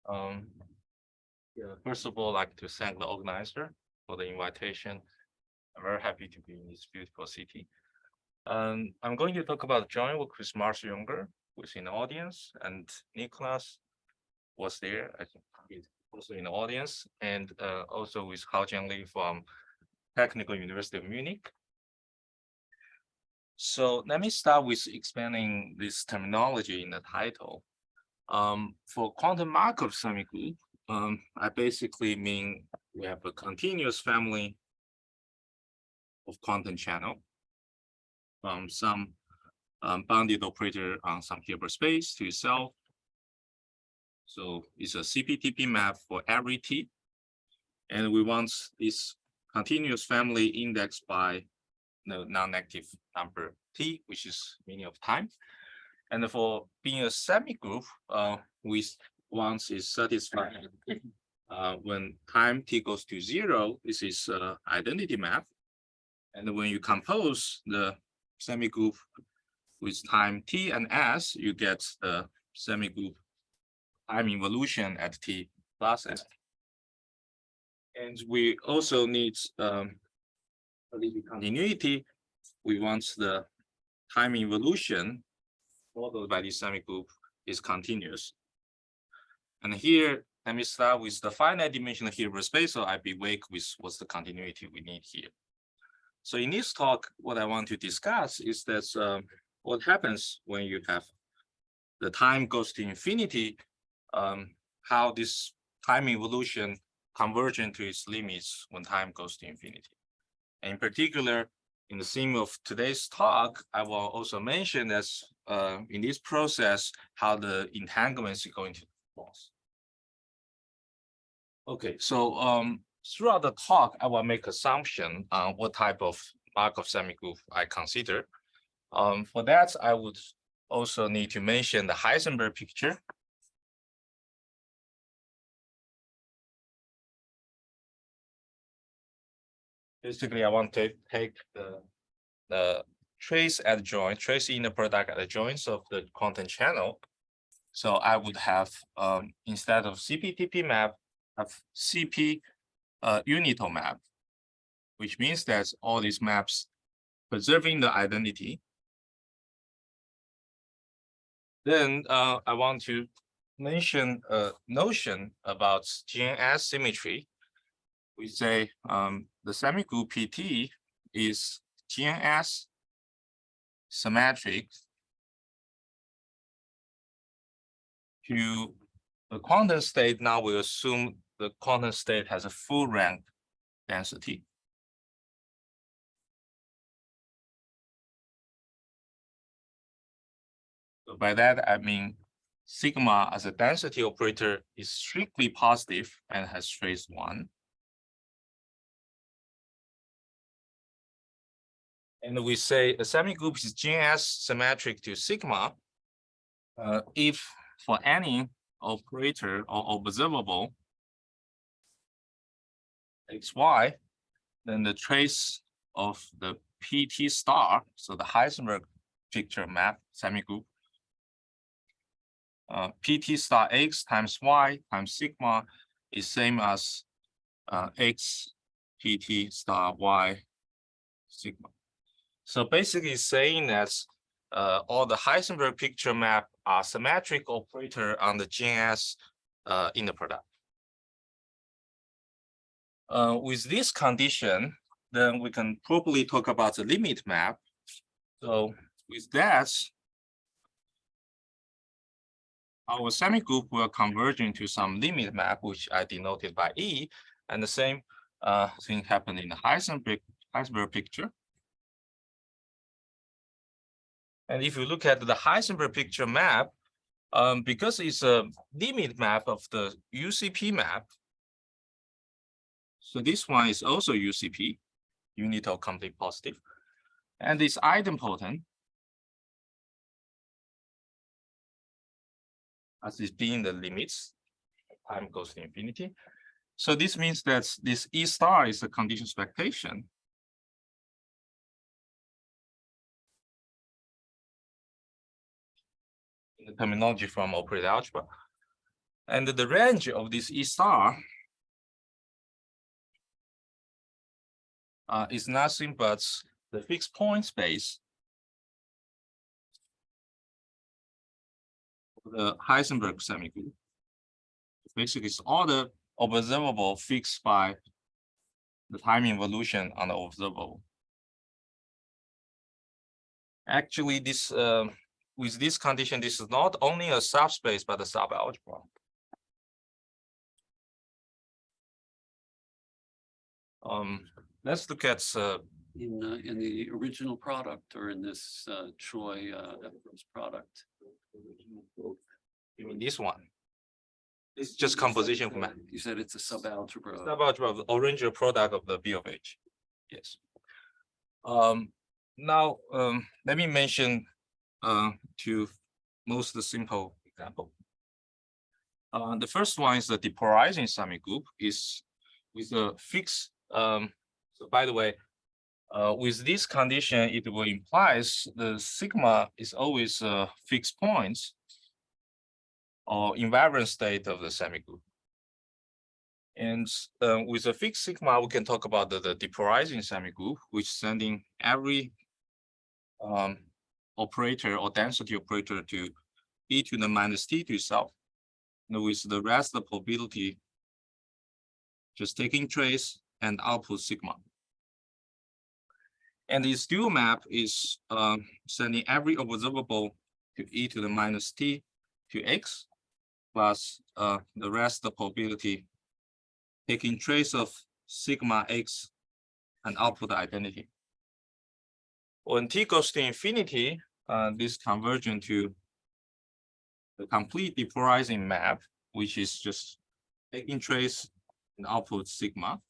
Um, yeah, first of all, I'd like to thank the organizer for the invitation. I'm very happy to be in this beautiful city. I'm going to talk about joint work with Mars Younger, who's in the audience, and Nicholas was there. I think he's also in the audience, and also with Hao Jianli from Technical University of Munich. So let me start with explaining this terminology in the title. For quantum Markov semigroup, I basically mean we have a continuous family of quantum channel from some bounded operator on some Hilbert space to itself. So it's a CPTP map for every T. And we want this continuous family indexed by the non-negative number T, which is meaning of time. And for being a semigroup, we once is satisfied when time T goes to 0, this is identity map. And when you compose the semigroup with time T and S, you get the semigroup time involution at T plus S. And we also need continuity. We want the time involution followed by this semigroup is continuous. And here, let me start with the finite dimensional Hilbert space, so I'll be vague with what's the continuity we need here. So in this talk, what I want to discuss is that what happens when you have the time goes to infinity, how this time evolution convergent to its limits when time goes to infinity. And in particular, in the theme of today's talk, I will also mention that in this process, how the entanglements is going to false. Okay, so throughout the talk, I will make assumption on what type of Markov semigroup I consider. For that, I would also need to mention the Heisenberg picture. Basically, I want to take the trace adjoint, trace inner product adjoints of the quantum channel. So I would have, instead of CPTP map, have CP unital map, which means that all these maps preserving the identity. Then I want to mention a notion about GNS symmetry. We say the semigroup PT is GNS symmetric to the quantum state. Now we assume the quantum state has a full rank density. So by that, I mean sigma as a density operator is strictly positive and has trace 1. And we say a semigroup is GNS symmetric to sigma if for any operator or observable xy, then the trace of the PT star, so the Heisenberg picture map semigroup, PT star x times y times sigma is same as x PT star y sigma. So basically saying that all the Heisenberg picture map are symmetric operator on the GNS inner product. With this condition, then we can properly talk about the limit map. So with that, our semigroup will converge into some limit map, which I denoted by E, and the same thing happened in the Heisenberg picture. And if you look at the Heisenberg picture map, because it's a limit map of the UCP map, so this one is also UCP, unit of complete positive, and it's idempotent as is being the limits, time goes to infinity. So this means that this E star is a condition expectation. In the terminology from operator algebra. And the range of this E star is nothing but the fixed point space of the Heisenberg semigroup. Basically, it's all the observable fixed by the time involution on the observable. Actually, this with this condition, this is not only a subspace but a subalgebra. Let's look at in the original product or in this Troy Epworth product. You mean this one? It's just composition of math. You said it's a subalgebra. Subalgebra of the original product of the B of H. Yes. Now let me mention two most simple example. The first one is the depolarizing semigroup is with a fixed. So by the way, with this condition, it will implies the sigma is always fixed points or invariant state of the semigroup. And with a fixed sigma, we can talk about the depolarizing semigroup, which sending every operator or density operator to e to the minus t to itself. And with the rest of the probability, just taking trace and output sigma. And this dual map is sending every observable to e to the minus t to x plus the rest of the probability taking trace of sigma x and output identity. When t goes to infinity, this conversion to the complete depolarizing map, which is just taking trace and output sigma.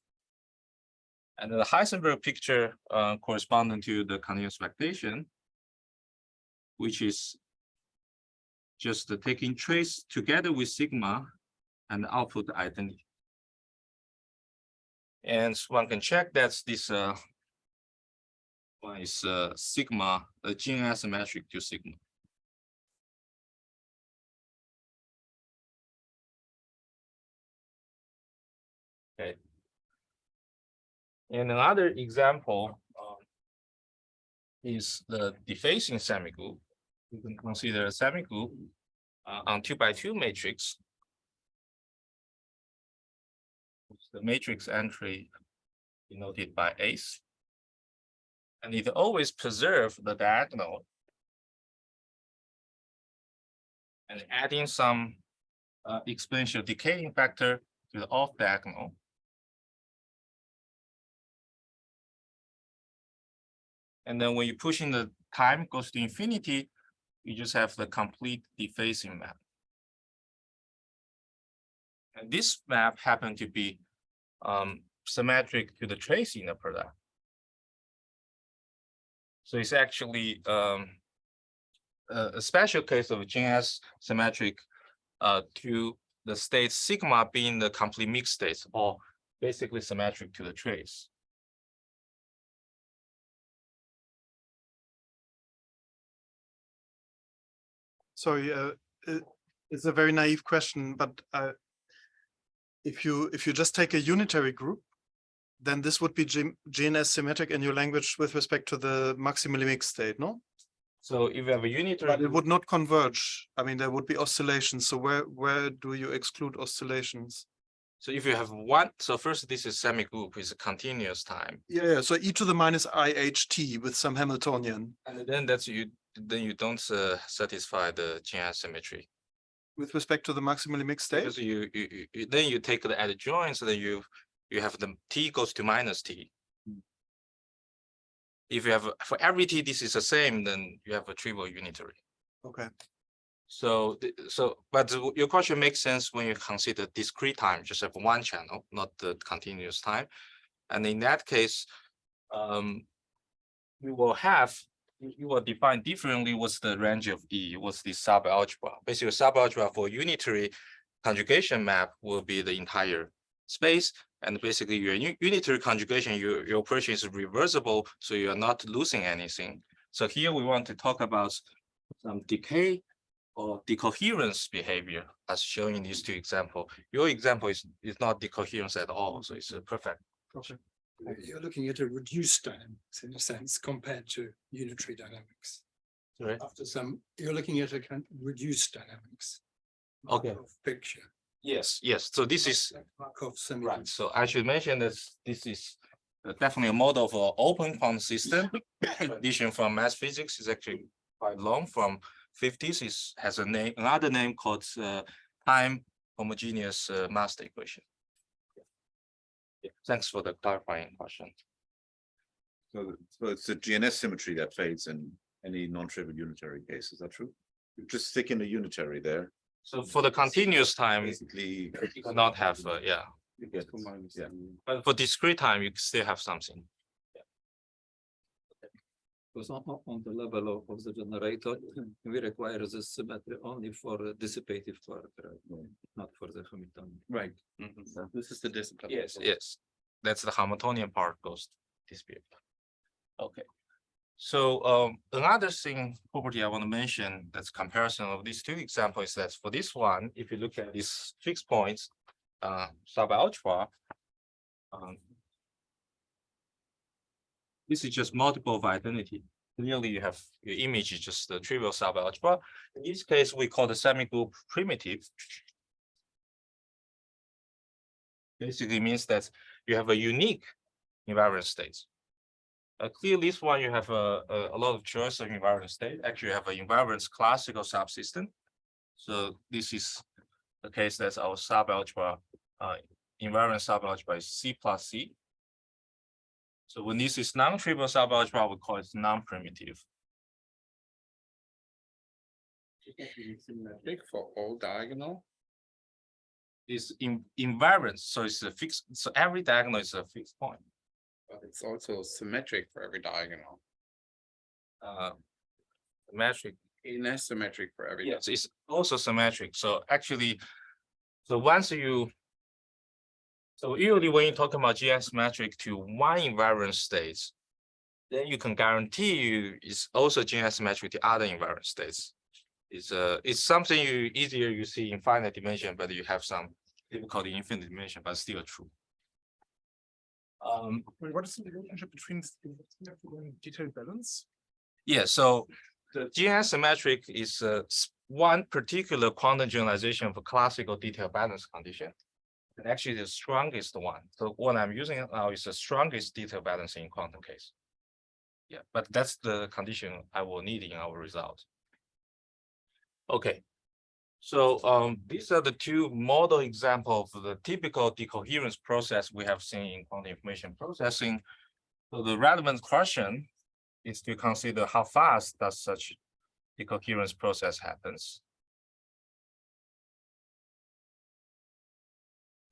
And the Heisenberg picture corresponding to the continuous expectation, which is just taking trace together with sigma and output identity. And one can check that this one is sigma, a gene asymmetric to sigma. Okay. And another example is the defacing semigroup. You can consider a semigroup on 2x2 matrix. The matrix entry denoted by ace. And it always preserves the diagonal and adding some exponential decaying factor to the off diagonal. And then when you push in the time goes to infinity, you just have the complete defacing map. And this map happened to be symmetric to the trace inner product. So it's actually a special case of GS symmetric to the state sigma being the complete mixed states, or basically symmetric to the trace. Sorry, it's a very naive question, but if you just take a unitary group, then this would be GNS symmetric in your language with respect to the maximally mixed state, no? So if you have a unitary, but it would not converge. I mean, there would be oscillations. So where do you exclude oscillations? So if you have one, so first this is semigroup, is a continuous time. Yeah. So e to the minus iht with some Hamiltonian. And then that's you. Then you don't satisfy the GNS symmetry. With respect to the maximally mixed state. Because then you take the adjoint, so then you have the t goes to minus t. If you have for every t this is the same, then you have a trivial unitary. Okay. So but your question makes sense when you consider discrete time, just have one channel, not the continuous time. And in that case, you will define differently what's the range of E, what's the subalgebra. Basically, subalgebra for unitary conjugation map will be the entire space. And basically, your unitary conjugation, your operation is reversible, so you are not losing anything. So here we want to talk about some decay or decoherence behavior as shown in these two examples. Your example is not decoherence at all, so it's a perfect. Okay. You're looking at a reduced dynamics in a sense compared to unitary dynamics. Right. After some, you're looking at a kind of reduced dynamics. Okay. Markov picture. Yes, yes. So this is Markov right. semigroups. So I should mention that this is definitely a model for open quantum system. Addition from math physics is actually quite long, from 50s. It has a name, another name called time homogeneous master equation. Yeah, thanks for the clarifying question. So it's the GNS symmetry that fades in any non-trivial unitary case. Is that true? You just stick in a unitary there. So for the continuous time, Basically, you cannot have, yeah. you get, yeah. But for discrete time, you still have something. Because on the level of the generator, we require this symmetry only for the dissipative quarter, not for the Hamiltonian. Right. So this is the discipline. Yes, yes. That's the Hamiltonian part goes dispute. Okay. So another thing property I want to mention that's comparison of these two examples is that for this one, if you look at these fixed points, subalgebra, this is just multiple of identity. Clearly, you have your image is just the trivial subalgebra. In this case, we call the semigroup primitive. Basically means that you have a unique invariant state. Clearly, this one you have a lot of choice of invariant state. Actually, you have an invariant classical subsystem. So this is the case that's our subalgebra. Invariant subalgebra is C plus C. So when this is non-trivial subalgebra, we call it non-primitive. Symmetric for all diagonal. It's invariant, so it's a fixed. So every diagonal is a fixed point. But it's also symmetric for every diagonal. Metric. Asymmetric for every. Yes, it's also symmetric. So actually, so once you, so usually when you talk about GS metric to one invariant states, then you can guarantee you it's also GS metric to other invariant states. It's something easier you see in finite dimension, but you have some difficulty in infinite dimension, but still true. What is the relationship between detailed balance? Yeah, so the GS metric is one particular quantum generalization of a classical detailed balance condition. And actually the strongest one. So what I'm using now is the strongest detailed balance in quantum case. Yeah, but that's the condition I will need in our result. Okay. So these are the two model examples of the typical decoherence process we have seen in quantum information processing. So the relevant question is to consider how fast does such decoherence process happens.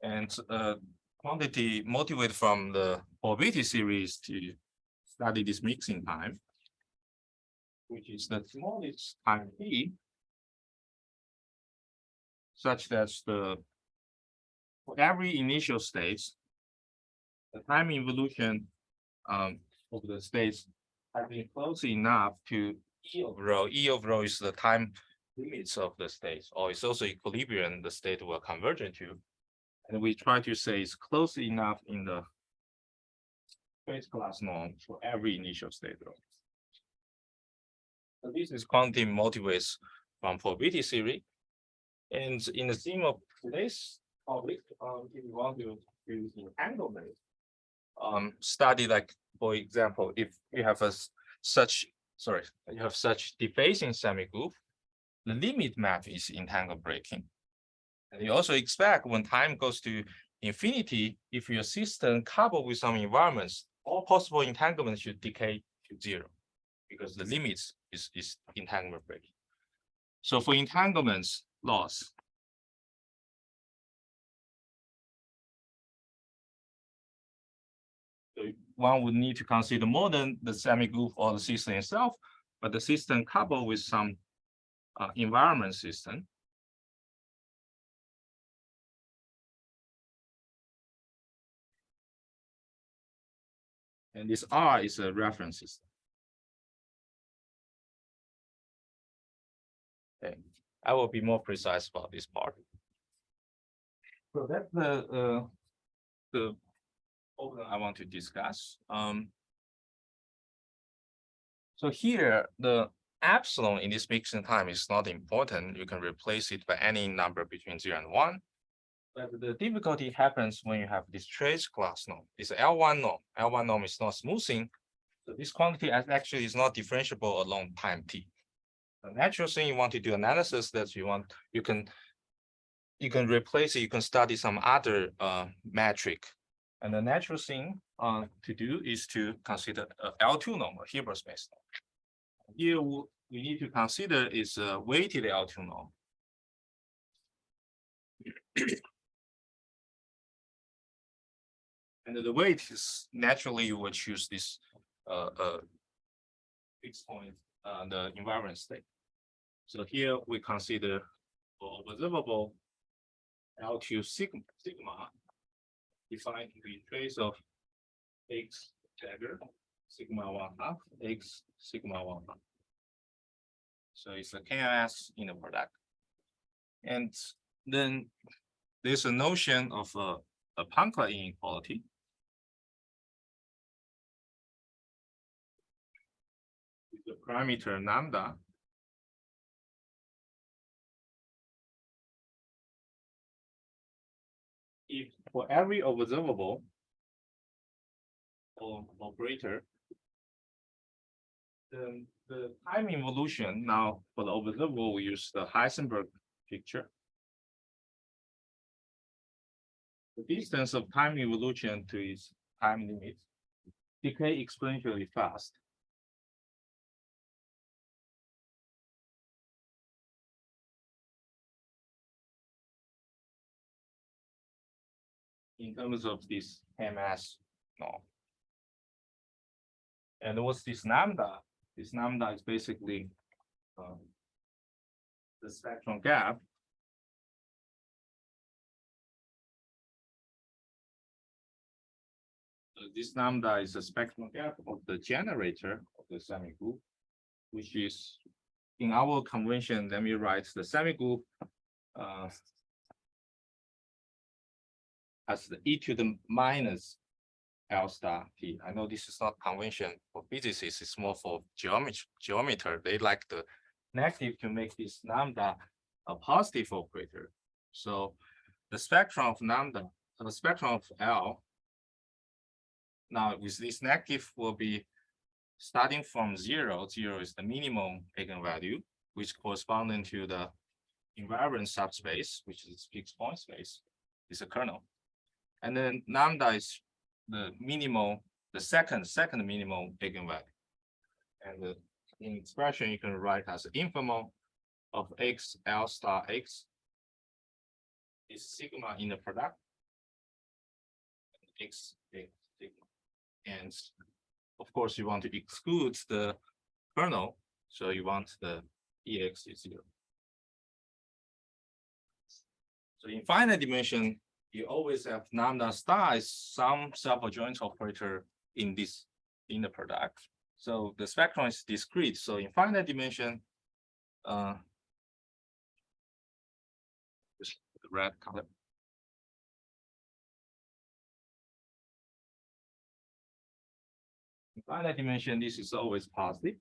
And quantity motivated from the probability series to study this mixing time, which is the smallest time t, such that for every initial state, the time evolution of the states has been close enough to E of rho. E of rho is the time limits of the states, or it's also equilibrium the state will converge into. And we try to say it's close enough in the space class norm for every initial state rho. So this is quantity motivates from probability theory. And in the theme of today's topic, if you want to use entanglement, study like, for example, if you have such defacing semigroup, the limit map is entangled breaking. And you also expect when time goes to infinity, if your system coupled with some environments, all possible entanglements should decay to zero because the limits is entanglement breaking. So for entanglements loss, one would need to consider more than the semigroup or the system itself, but the system coupled with some environment system. And this R is a reference system. Okay. I will be more precise about this part. So that's the problem I want to discuss. So here, the epsilon in this mixing time is not important. You can replace it by any number between 0 and 1. But the difficulty happens when you have this trace class norm. It's L1 norm. L1 norm is not smoothing. So this quantity actually is not differentiable along time t. The natural thing you want to do analysis that you can replace it, you can study some other metric. And the natural thing to do is to consider L2 norm, a Hilbert space norm. Here we need to consider is a weighted L2 norm. And the weight is naturally you will choose this fixed point the environment state. So here we consider for observable L2 sigma defined to be trace of x dagger sigma 1/2 x sigma 1/2. So it's a KMS in the product. And then there's a notion of a Poincare inequality. With the parameter lambda. If for every observable or operator, then the time evolution now for the observable, we use the Heisenberg picture. The distance of time evolution to its time limit decay exponentially fast. In terms of this MS norm. And what's this lambda? This lambda is basically the spectrum gap. So this lambda is the spectrum gap of the generator of the semigroup, which is in our convention, let me write the semigroup as the e to the minus L star t. I know this is not convention for physicists, it's more for geometry. They like the negative to make this lambda a positive operator. So the spectrum of lambda, the spectrum of L, now with this negative will be starting from 0. 0 is the minimum eigenvalue, which corresponding to the invariant subspace, which is fixed point space, is a kernel. And then lambda is the minimal, the second minimal eigenvalue. And the in expression you can write as informal of x L star x is sigma in the product. X sigma. And of course you want to exclude the kernel, so you want the EX is 0. So in finite dimension, you always have lambda star is some self-adjoint operator in the product. So the spectrum is discrete. So in finite dimension, just the red color. In finite dimension, this is always positive.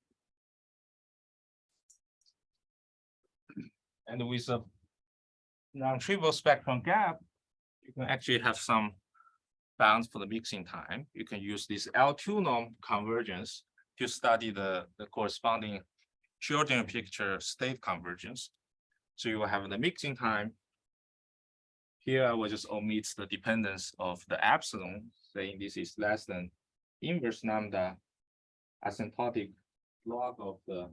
And with a non-trivial spectrum gap, you can actually have some bounds for the mixing time. You can use this L2 norm convergence to study the corresponding Schrödinger picture state convergence. So you will have the mixing time. Here I will just omit the dependence of the epsilon, saying this is less than inverse lambda asymptotic log of the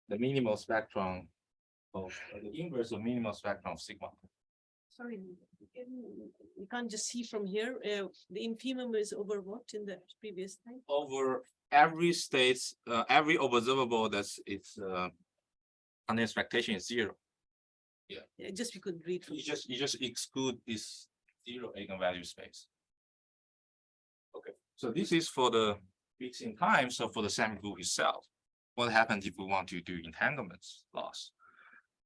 minimal spectrum of the inverse of minimal spectrum of sigma. Sorry, you can't just see from here. The infimum is over what in the previous time? Over every state, every observable that's its under expectation is 0. Yeah, just we could read from. You just exclude this 0 eigenvalue space. Okay, so this is for the mixing time. So for the semigroup itself, what happens if we want to do entanglement loss?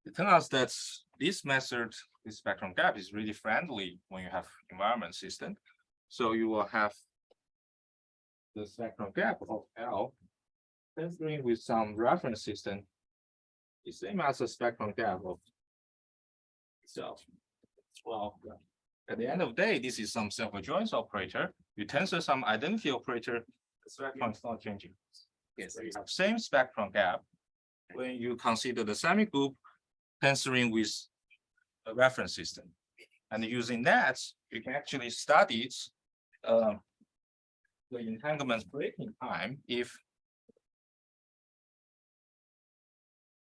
it turns out that this method, this spectrum gap, is really friendly when you have environment system. So you will have the spectrum gap of L tensing with some reference system, the same as the spectrum gap of itself. Well, at the end of the day, this is some self-adjoint operator. You tensor some identity operator, the spectrum is not changing. Yes, so you have same spectrum gap when you consider the semigroup tensoring with a reference system. And using that, you can actually study the entanglement breaking time if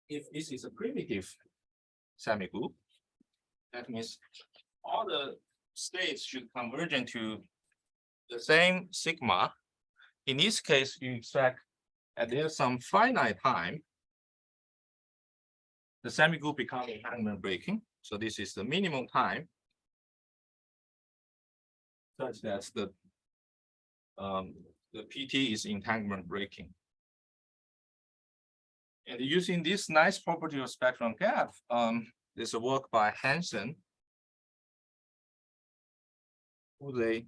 this is a primitive semigroup. That means all the states should converge into the same sigma. In this case, you expect that there's some finite time the semigroup becomes entanglement breaking. So this is the minimum time such that the PT is entanglement breaking. And using this nice property of spectrum gap, there's a work by Hansen, Uday,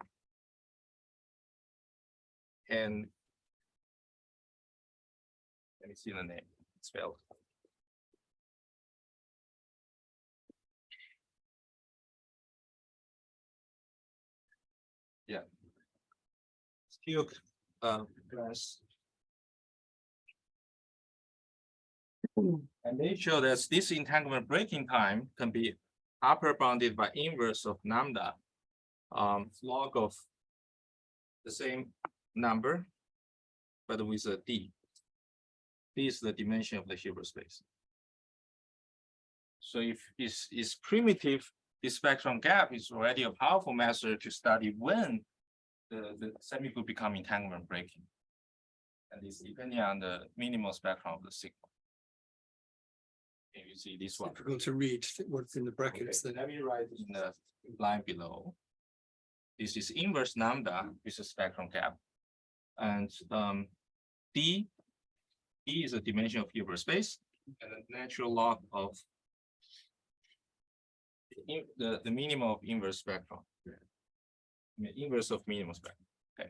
and let me see the name spelled. Yeah. Still, plus. And they show that this entanglement breaking time can be upper bounded by inverse of lambda, log of the same number, but with a d. D is the dimension of the Hilbert space. So if it's primitive, this spectrum gap is already a powerful method to study when the semigroup become entanglement breaking. And it's depending on the minimal spectrum of the sigma. Can you see this one? Difficult to read what's in the brackets Okay, there. let me write in the line below. This is inverse lambda with a spectrum gap. And D is a dimension of Hilbert space and the natural log of the minimum of inverse spectrum. Inverse of minimum spectrum. Okay.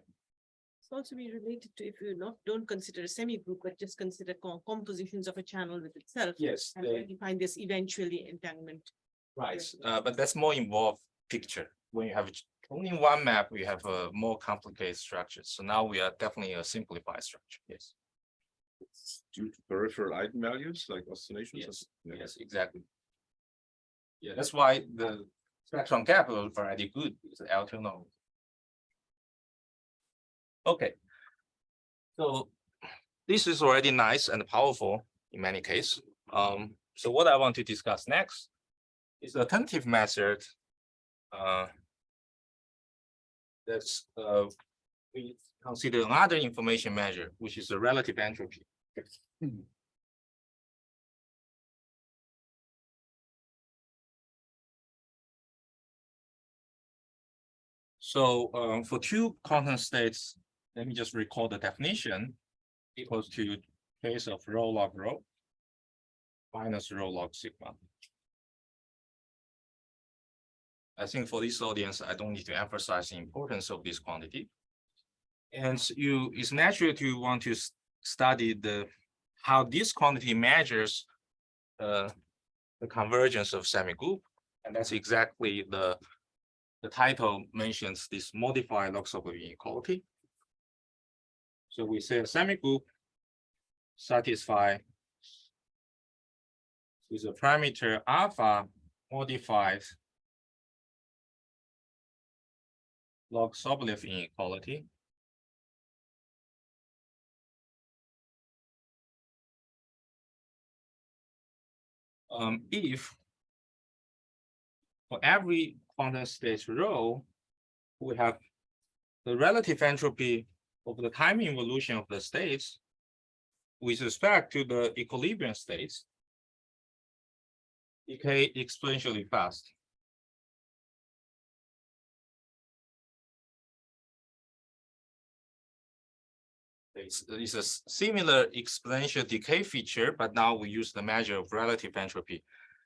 It's also be related to if you don't consider a semigroup, but just consider compositions of a channel with itself. Yes, And then you find this eventually entanglement. right. But that's more involved picture. When you have only one map, we have a more complicated structure. So now we are definitely a simplified structure. Yes. Due to peripheral eigenvalues like oscillations. Yes. Yeah. Yes, exactly. Yeah, that's why the spectrum gap is already good because the L2 node. Okay. So this is already nice and powerful in many cases. So what I want to discuss next is the alternative method. That's we consider another information measure, which is the relative entropy. So for two quantum states, let me just recall the definition equals to case of rho log rho minus rho log sigma. I think for this audience, I don't need to emphasize the importance of this quantity. And it's natural to want to study how this quantity measures the convergence of semigroup. And that's exactly the title mentions this modified Log-Sobolev inequality. So we say a semigroup satisfy with a parameter alpha modified Log-Sobolev inequality. If for every quantum state rho, we have the relative entropy of the time evolution of the states with respect to the equilibrium states decay exponentially fast. It's a similar exponential decay feature, but now we use the measure of relative entropy.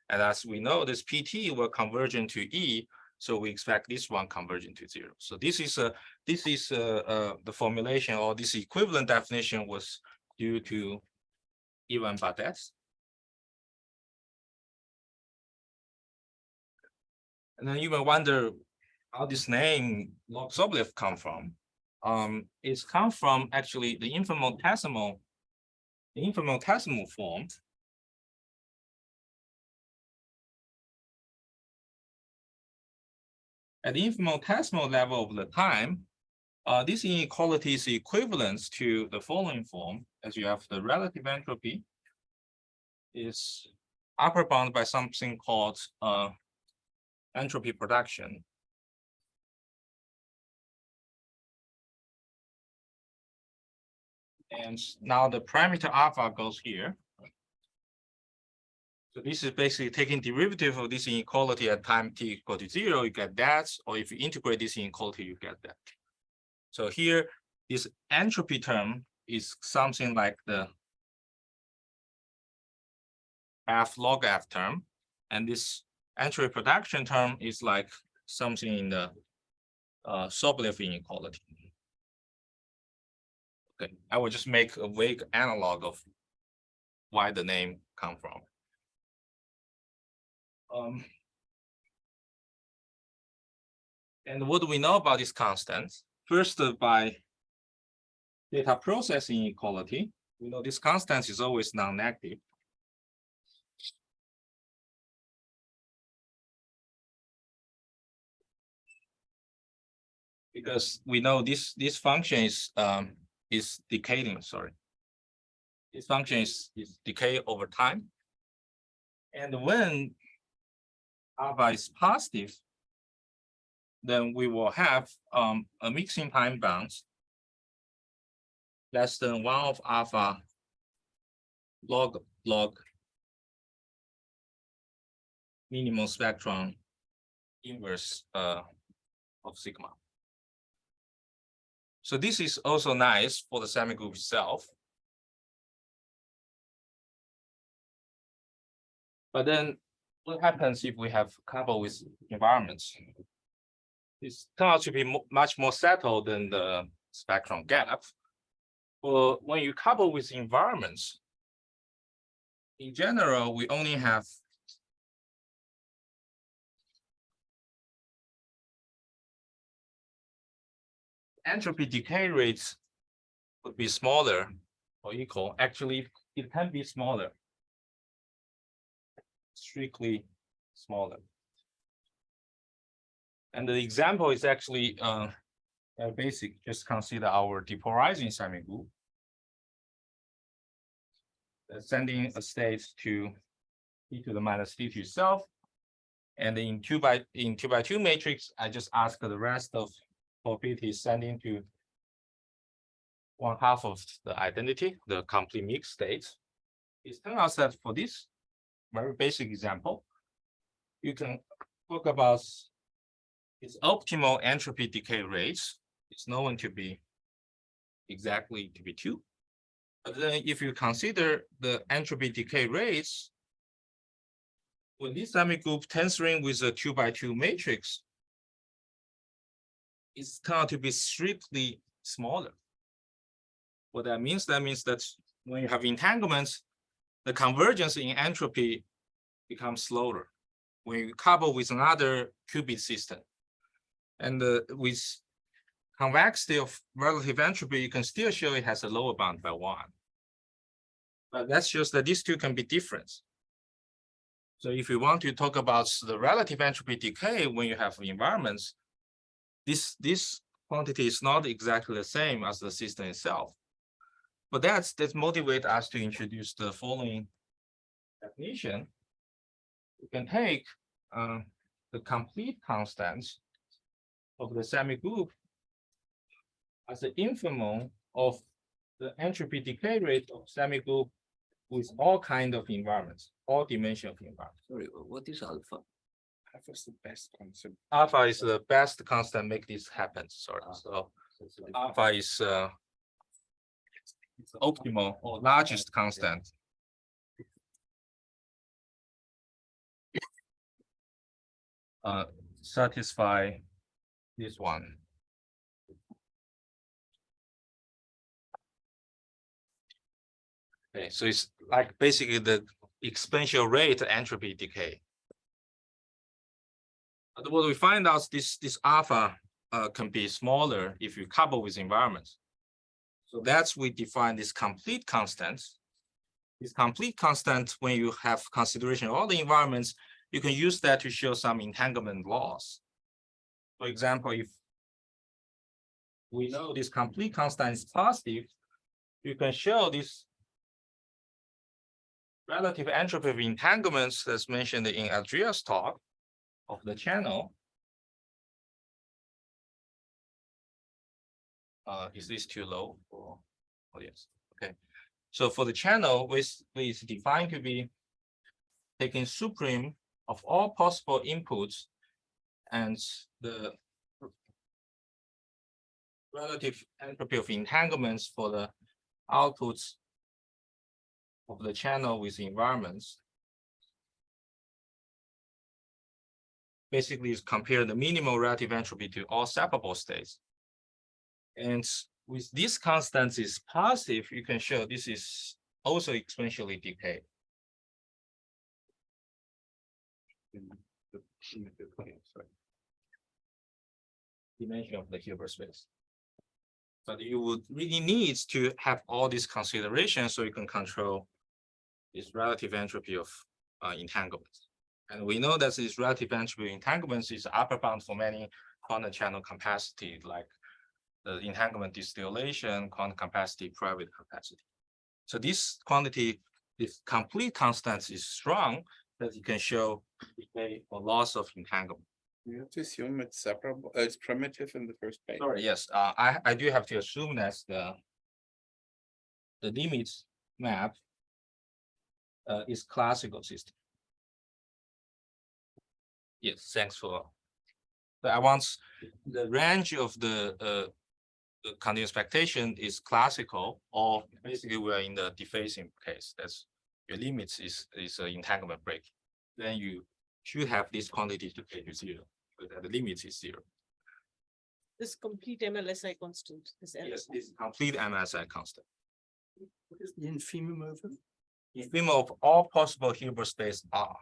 And as we know, this PT will converge into E, so we expect this one converging to 0. So this is the formulation, or this equivalent definition was due to Ivan Bardet. And then you may wonder how this name Log-Sobolev come from. It's come from actually the infinitesimal form. At the infinitesimal level of the time, this inequality is equivalent to the following form, as you have the relative entropy is upper bound by something called entropy production. And now the parameter alpha goes here. So this is basically taking derivative of this inequality at time t equal to 0, you get that, or if you integrate this inequality, you get that. So here, this entropy term is something like the f log f term, and this entropy production term is like something in the Sobolev inequality. Okay, I will just make a vague analog of why the name come from. And what do we know about these constants? First, by data processing inequality, we know this constant is always non-negative. Because we know this function is decaying, sorry. This function is decay over time. And when alpha is positive, then we will have a mixing time bounds less than 1 of alpha log minimum spectrum inverse of sigma. So this is also nice for the semigroup itself. But then what happens if we have coupled with environments? It's turned out to be much more settled than the spectrum gap. Well, when you couple with environments, in general, we only have entropy decay rates would be smaller or equal. Actually, it can be smaller, strictly smaller. And the example is actually basic. Just consider our depolarizing semigroup. Sending a state to e to the minus d to itself. And in 2x2 matrix, I just ask the rest of probability sending to 1/2 of the identity, the complete mixed state. It turns out that for this very basic example, you can talk about its optimal entropy decay rates. It's known to be exactly to be 2. But then if you consider the entropy decay rates, when this semigroup tensoring with a 2x2 matrix, it's turned out to be strictly smaller. What that means that when you have entanglements, the convergence in entropy becomes slower when you couple with another qubit system. And with convexity of relative entropy, you can still show it has a lower bound by 1. But that shows that these two can be different. So if you want to talk about the relative entropy decay when you have environments, this quantity is not exactly the same as the system itself. But that motivates us to introduce the following definition. We can take the complete constants of the semigroup as the infimum of the entropy decay rate of semigroup with all kind of environments, all dimension of environment. Sorry, what is alpha? Alpha is the best concept. Alpha is the best constant make this happen. Sorry. So alpha is It's the optimal or largest constant. Satisfy this one. Okay, so it's like basically the exponential rate of entropy decay. And what we find out is this alpha can be smaller if you couple with environments. So that's we define this complete constant. This complete constant, when you have consideration of all the environments, you can use that to show some entanglement laws. For example, if we know this complete constant is positive, you can show this relative entropy of entanglements that's mentioned in Andrea's talk of the channel. Is this too low? Oh yes. Okay. So for the channel, which is defined to be taking supreme of all possible inputs and the relative entropy of entanglements for the outputs of the channel with environments. Basically, is compare the minimal relative entropy to all separable states. And with this constant is positive, you can show this is also exponentially decayed. Dimension of the Hilbert space. But you would really need to have all these considerations so you can control this relative entropy of entanglements. And we know that this relative entropy of entanglements is upper bound for many quantum channel capacity, like the entanglement distillation, quantum capacity, private capacity. So this quantity, this complete constant is strong that you can show decay or loss of entanglement. You have to assume it's separable, it's primitive in the first place. Sorry, yes, I do have to assume that the limits map is classical system. Yes, thanks for. But I want the range of the continuous expectation is classical, or basically we are in the defacing case. That's your limits is an entanglement break. Then you should have this quantity to get to zero, but the limit is zero. This complete MLSI constant. This Yes, this complete MSI constant. What is the infimum over? Infimum of all possible Hilbert space R.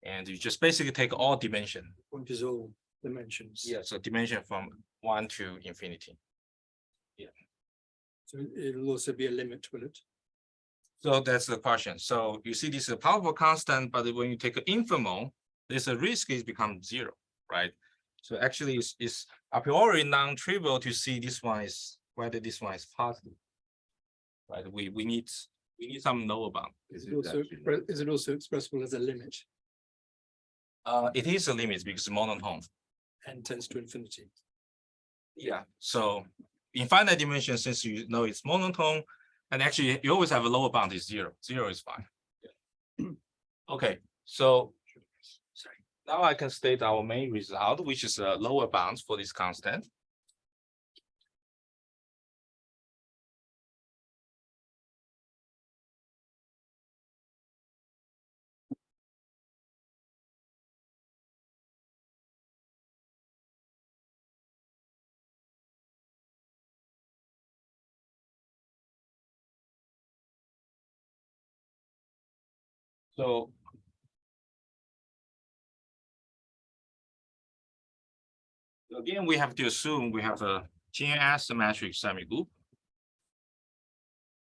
And you just basically take all dimension. Point is all dimensions. Yeah, so dimension from 1 to infinity. So it'll also be a limit, will it? So that's the question. So you see this is a powerful constant, but when you take an infimum, there's a risk it becomes zero, right? So actually it's a priori non-trivial to see this one is whether this one is positive. Right, we need some lower bound. Is it also expressible as a limit It is a limit because it's monotone. and tends to infinity? Yeah, so in finite dimension, since you know it's monotone, and actually you always have a lower bound is zero. Zero is fine. Yeah. Okay, so sorry. Now I can state our main result, which is a lower bounds for this constant. So again, we have to assume we have a GNS symmetric semigroup.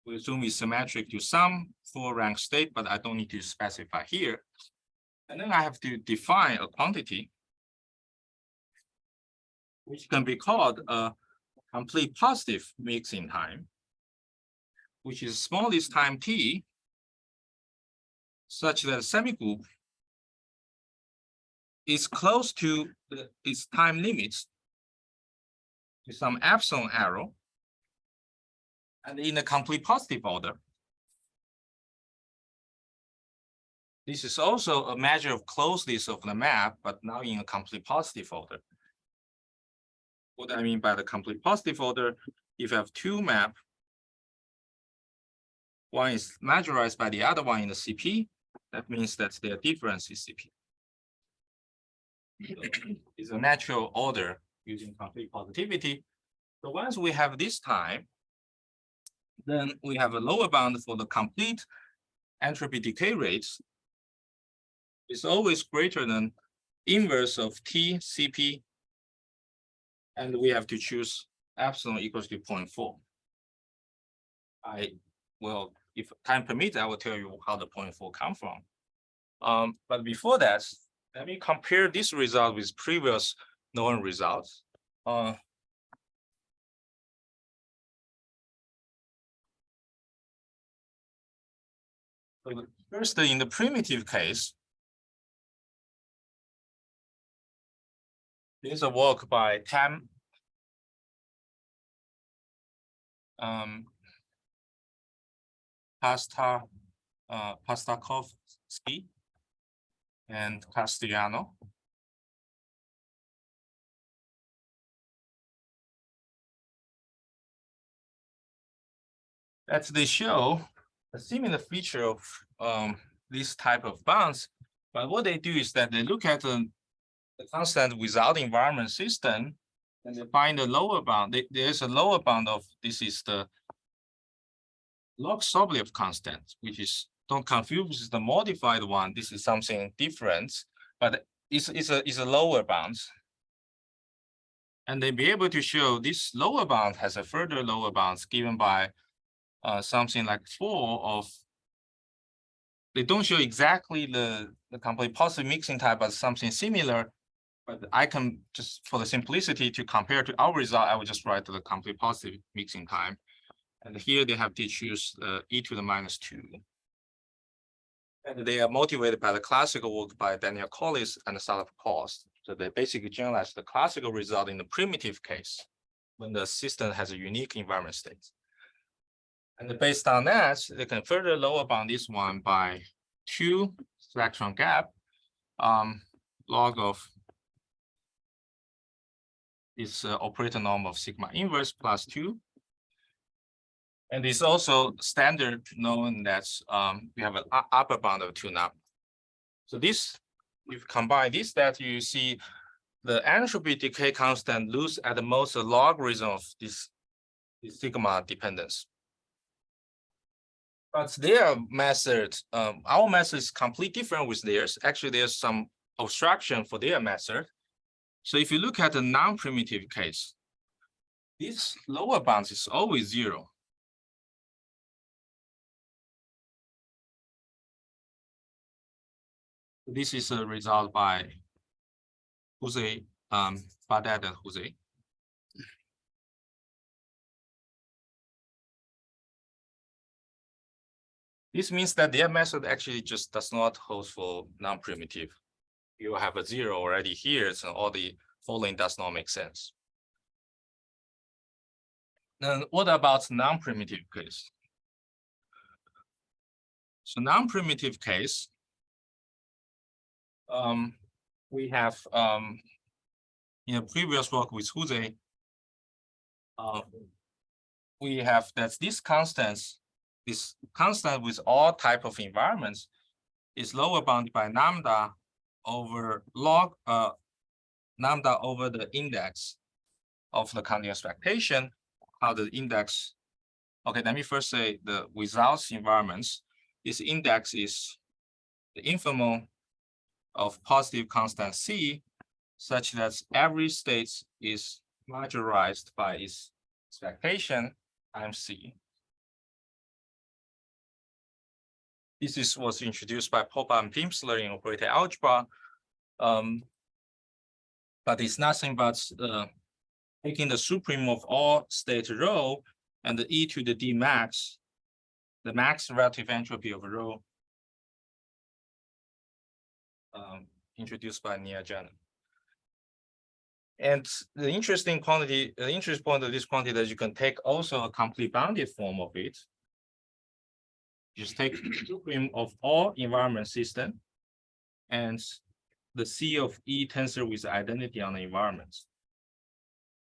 We assume it's symmetric to some full rank state, but I don't need to specify here. And then I have to define a quantity which can be called a complete positive mixing time, which is smallest time t, such that semigroup is close to its time limits to some epsilon error, and in a complete positive order. This is also a measure of closeness of the map, but now in a complete positive order. What I mean by the complete positive order, if you have two maps one is majorized by the other one in the CP, that means that their difference is CP. It's a natural order using complete positivity. So once we have this time, then we have a lower bound for the complete entropy decay rates. It's always greater than inverse of T CP. And we have to choose epsilon equals to 0.4. I will, if time permits, I will tell you how the 0.4 come from. But before that, let me compare this result with previous known results. First, in the primitive case, there's a work by Pastakovsky and Castellano. That they show a similar feature of this type of bounds, but what they do is that they look at the constant without environment system, and they find a lower bound. There's a lower bound of this is the Log-Sobolev constant, which is, don't confuse the modified one. This is something different, but it's a lower bound. And they be able to show this lower bound has a further lower bounds given by something like 4 of, they don't show exactly the complete positive mixing type, but something similar. But I can just, for the simplicity to compare to our result, I will just write the complete positive mixing time. And here they have to choose e to the -2. And they are motivated by the classical work by Daniel Collis and Salov-Cost. So they basically generalize the classical result in the primitive case when the system has a unique environment state. And based on that, they can further lower bound this one by 2 selection gap log of this operator norm of sigma inverse plus 2. And it's also standard known that we have an upper bound of 2 now. So this, if you combine this, that you see the entropy decay constant lose at the most logarithm of this sigma dependence. But their method, our method is completely different with theirs. Actually, there's some obstruction for their method. So if you look at the non-primitive case, this lower bound is always 0. This is a result by Jose, Badet and Jose. This means that their method actually just does not hold for non-primitive. You have a 0 already here, so all the following does not make sense. Then what about non-primitive case? So non-primitive case, we have in a previous work with Jose, we have that this constant with all type of environments is lower bounded by lambda over log lambda over the index of the continuous expectation. How the index, okay, let me first say the without environments, this index is the informal of positive constant C, such that every state is majorized by its expectation times C. This was introduced by Popper and Pimsleur in operator algebra, but it's nothing but taking the supreme of all state rho and the e to the d max, the max relative entropy of rho, introduced by Niajan. And the interesting quantity, the interest point of this quantity that you can take also a complete bounded form of it. Just take the supreme of all environment system and the C of E tensor with identity on the environments.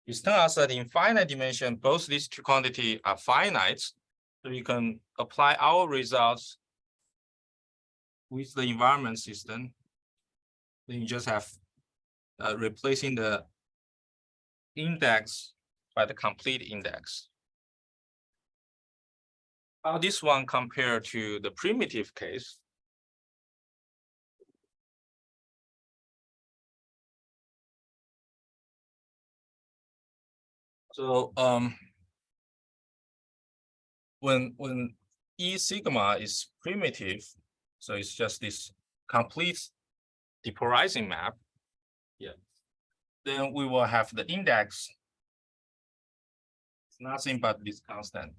It turns out that in finite dimension, both these two quantities are finite. So you can apply our results with the environment system. Then you just have replacing the index by the complete index. How this one compare to the primitive case? So when E sigma is primitive, so it's just this complete depolarizing map. Yeah. Then we will have the index. It's nothing but this constant.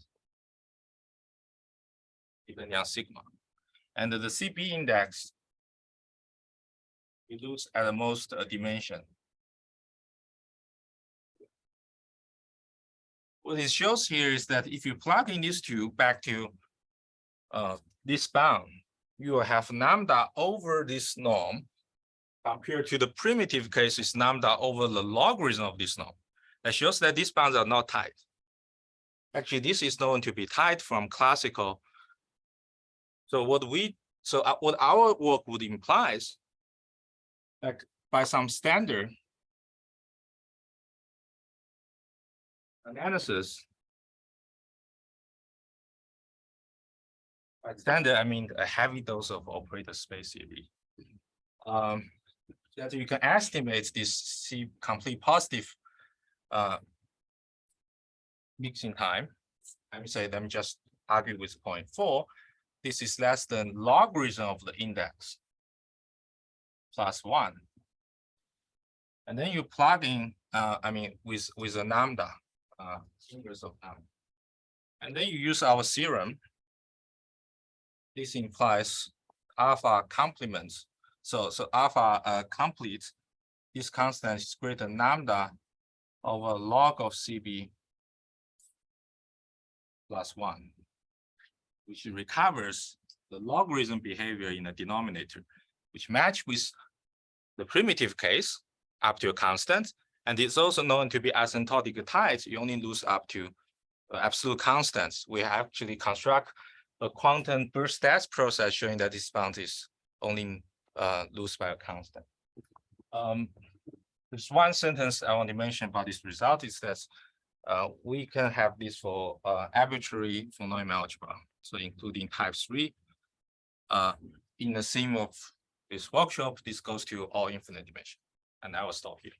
Depending on sigma. And the CB index, it looks at the most dimension. What it shows here is that if you plug in these two back to this bound, you will have lambda over this norm compared to the primitive case is lambda over the logarithm of this norm. That shows that these bounds are not tight. Actually, this is known to be tight from classical. So what our work would imply is, like by some standard analysis. By standard, I mean a heavy dose of operator space theory. That you can estimate this C complete positive mixing time. Let me just argue with 0.4. This is less than logarithm of the index plus 1. And then you plug in, with a lambda, inverse of lambda. And then you use our theorem. This implies alpha complements. So alpha complete, this constant is greater than lambda over log of CB plus 1, which recovers the logarithm behavior in the denominator, which match with the primitive case up to a constant. And it's also known to be asymptotic tight. You only lose up to absolute constants. We actually construct a quantum burst stats process showing that this bound is only loose by a constant. There's one sentence I want to mention about this result is that we can have this for arbitrary polynomial algebra, so including type 3. In the theme of this workshop, this goes to all infinite dimension. And I will stop here.